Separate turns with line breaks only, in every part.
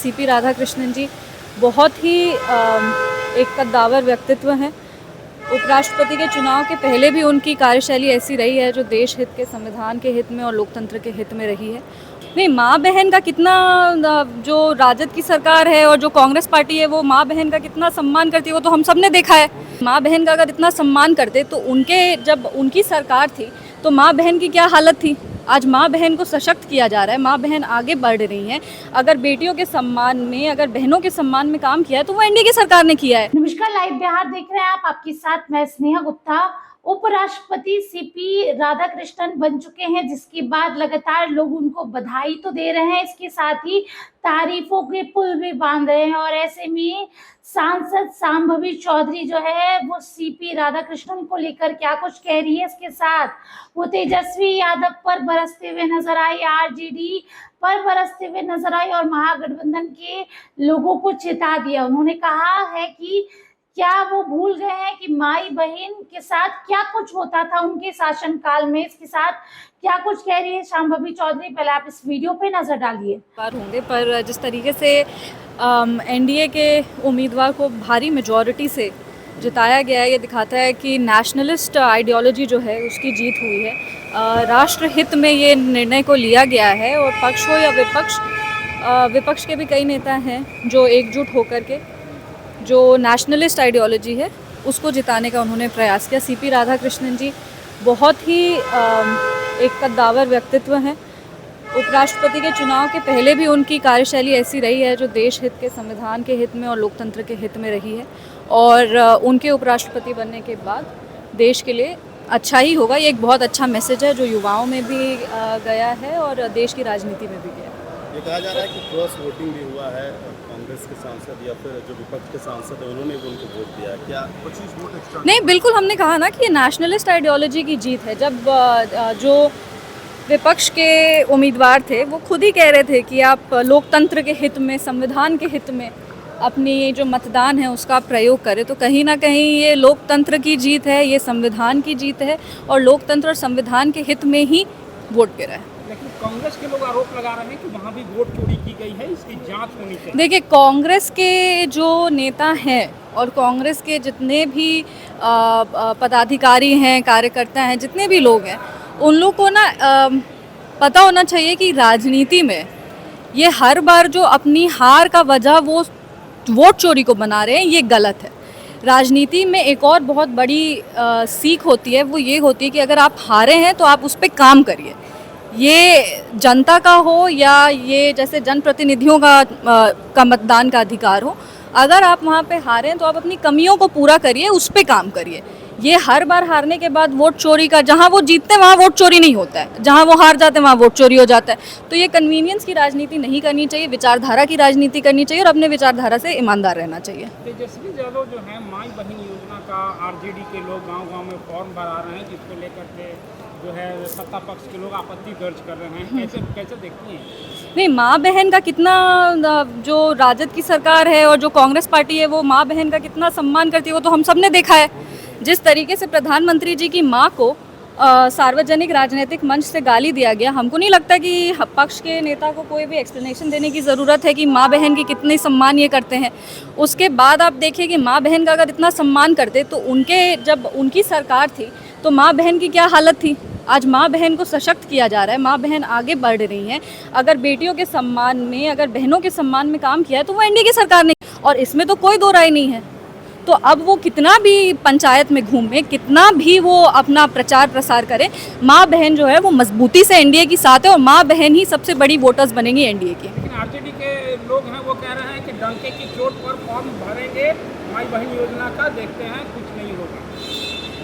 CP Radhakrishnan जी बहुत ही एक कद्दावर व्यक्तित्व हैं। उपराष्ट्रपति के चुनाव के पहले भी उनकी कार्यशैली ऐसी रही है जो देश हित के, संविधान के हित में और लोकतंत्र के हित में रही है। नहीं, माँ बहन का कितना, जो राजद की सरकार है और जो कांग्रेस पार्टी है वो माँ बहन का कितना सम्मान करती है वो तो हम सब ने देखा है। माँ बहन का अगर इतना सम्मान करते तो जब उनकी सरकार थी तो माँ बहन की क्या हालत थी। आज माँ बहन को सशक्त किया जा रहा है, माँ बहन आगे बढ़ रही हैं। अगर बेटियों के सम्मान में, अगर बहनों के सम्मान में काम किया है तो वो एनडीए की सरकार ने किया है।
नमस्कार, लाइव बिहार देख रहे हैं आप। आपके साथ मैं स्नेहा गुप्ता। उपराष्ट्रपति सीपी राधाकृष्णन बन चुके हैं, जिसके बाद लगातार लोग उनको बधाई तो दे रहे हैं, इसके साथ ही तारीफों के पुल भी बांध रहे हैं। और ऐसे में सांसद शांभवी चौधरी जो है वो सीपी राधाकृष्णन को लेकर क्या कुछ कह रही है, इसके साथ वो तेजस्वी यादव पर बरसते हुए नजर आई, आरजेडी पर बरसते हुए नजर आई और महागठबंधन के लोगों को चेता दिया। उन्होंने कहा है कि क्या वो भूल गए हैं कि माई बहन के साथ क्या कुछ होता था उनके शासनकाल में। इसके साथ क्या कुछ कह रही है शांभवी चौधरी, पहले आप इस वीडियो पे नजर डालिए।
होंगे पर जिस तरीके से एनडीए के उम्मीदवार को भारी मेजॉरिटी से जिताया गया है, ये दिखाता है कि नेशनलिस्ट आइडियोलॉजी जो है उसकी जीत हुई है। राष्ट्र हित में ये निर्णय को लिया गया है और पक्ष हो या विपक्ष के भी कई नेता हैं जो एकजुट होकर के जो नेशनलिस्ट आइडियोलॉजी है उसको जिताने का उन्होंने प्रयास किया। सीपी राधाकृष्णन जी बहुत ही एक कद्दावर व्यक्तित्व हैं। उपराष्ट्रपति के चुनाव के पहले भी उनकी कार्यशैली ऐसी रही है जो देश हित के, संविधान के हित में और लोकतंत्र के हित में रही है। और उनके उपराष्ट्रपति बनने के बाद देश के लिए अच्छा ही होगा। ये एक बहुत अच्छा मैसेज है जो युवाओं में भी गया है और देश की राजनीति में भी गया है।
ये कहा जा रहा है कि क्रॉस वोटिंग भी हुआ है, कांग्रेस के सांसद या फिर जो विपक्ष के सांसद है उन्होंने भी उनको वोट दिया। क्या 25 वोट एक्स्ट्रा?
नहीं, बिल्कुल हमने कहा ना कि ये नेशनलिस्ट आइडियोलॉजी की जीत है। जब जो विपक्ष के उम्मीदवार थे वो खुद ही कह रहे थे कि आप लोकतंत्र के हित में, संविधान के हित में अपनी जो मतदान है उसका प्रयोग करें, तो कहीं ना कहीं ये लोकतंत्र की जीत है, ये संविधान की जीत है और लोकतंत्र और संविधान के हित में ही वोट गिरा है।
लेकिन कांग्रेस के लोग आरोप लगा रहे हैं कि वहाँ भी वोट चोरी की गई है, इसकी जांच होनी चाहिए।
देखिए, कांग्रेस के जो नेता हैं और कांग्रेस के जितने भी पदाधिकारी हैं, कार्यकर्ता हैं, जितने भी लोग हैं, उन लोग को ना पता होना चाहिए कि राजनीति में ये हर बार जो अपनी हार का वजह वो वोट चोरी को बना रहे हैं, ये गलत है। राजनीति में एक और बहुत बड़ी सीख होती है, वो ये होती है कि अगर आप हारे हैं तो आप उस पर काम करिए। ये जनता का हो या ये जैसे जनप्रतिनिधियों का मतदान का अधिकार हो, अगर आप वहाँ पे हारे हैं तो आप अपनी कमियों को पूरा करिए, उस पर काम करिए। ये हर बार हारने के बाद वोट चोरी का, जहाँ वो जीतते हैं वहाँ वोट चोरी नहीं होता है, जहाँ वो हार जाते हैं वहाँ वोट चोरी हो जाता है। तो ये कन्वीनियंस की राजनीति नहीं करनी चाहिए, विचारधारा की राजनीति करनी चाहिए और अपने विचारधारा से ईमानदार रहना चाहिए।
तेजस्वी यादव जो है माई बहन योजना का आरजेडी के लोग गांव-गांव में फॉर्म भरा रहे हैं, जिसको लेकर के जो है सत्ता पक्ष के लोग आपत्ति दर्ज कर रहे हैं। कैसे देखती हैं?
नहीं, माँ बहन का कितना, जो राजद की सरकार है और जो कांग्रेस पार्टी है वो माँ बहन का कितना सम्मान करती है वो तो हम सब ने देखा है। जिस तरीके से प्रधानमंत्री जी की माँ को सार्वजनिक राजनीतिक मंच से गाली दिया गया, हमको नहीं लगता कि पक्ष के नेता को कोई भी एक्सप्लेनेशन देने की ज़रूरत है कि माँ बहन की कितनी सम्मान ये करते हैं। उसके बाद आप देखिए कि माँ बहन का अगर इतना सम्मान करते तो जब उनकी सरकार थी तो माँ बहन की क्या हालत थी। आज माँ बहन को सशक्त किया जा रहा है, माँ बहन आगे बढ़ रही हैं। अगर बेटियों के सम्मान में, अगर बहनों के सम्मान में काम किया है तो वो एनडीए की सरकार ने, और इसमें तो कोई दो राय नहीं है। तो अब वो कितना भी पंचायत में घूमे, कितना भी वो अपना प्रचार प्रसार करे, माँ बहन जो है वो मजबूती से एनडीए की साथ है और माँ बहन ही सबसे बड़ी वोटर्स बनेंगी एनडीए की।
लेकिन आरजेडी के लोग हैं वो कह रहे हैं कि डंके की चोट पर फॉर्म भरेंगे माई बहन योजना का, देखते हैं कुछ नहीं होगा।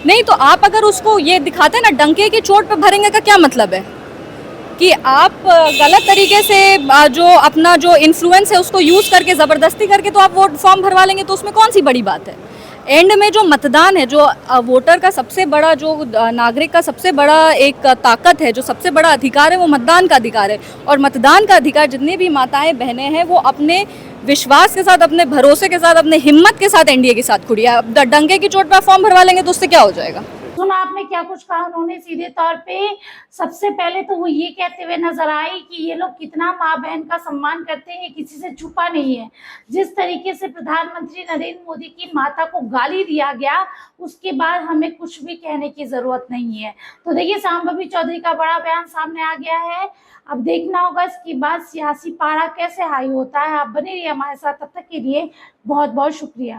नहीं, तो आप अगर उसको ये दिखाते हैं ना, डंके की चोट पे भरेंगे का क्या मतलब है कि आप गलत तरीके से जो अपना जो इन्फ्लुएंस है उसको यूज़ करके, ज़बरदस्ती करके तो आप वोट फॉर्म भरवा लेंगे, तो उसमें कौन सी बड़ी बात है। एंड में जो मतदान है, जो वोटर का सबसे बड़ा, जो नागरिक का सबसे बड़ा एक ताकत है, जो सबसे बड़ा अधिकार है, वो मतदान का अधिकार है। और मतदान का अधिकार जितनी भी माताएं बहनें हैं वो अपने विश्वास के साथ, अपने भरोसे के साथ, अपने हिम्मत के साथ एनडीए के साथ खुड़ी है। अब डंके की चोट पर फॉर्म भरवा लेंगे तो उससे क्या हो जाएगा।
सुना आपने क्या कुछ कहा उन्होंने। सीधे तौर पे सबसे पहले तो वो ये कहते हुए नजर आई कि ये लोग कितना माँ बहन का सम्मान करते हैं, किसी से छुपा नहीं है। जिस तरीके से प्रधानमंत्री नरेंद्र मोदी की माता को गाली दिया गया, उसके बाद हमें कुछ भी कहने की जरूरत नहीं है। तो देखिए शांभवी चौधरी का बड़ा बयान सामने आ गया है। अब देखना होगा इसके बाद सियासी पारा कैसे हाई होता है। आप बने रहिए हमारे साथ, तब तक के लिए बहुत बहुत शुक्रिया।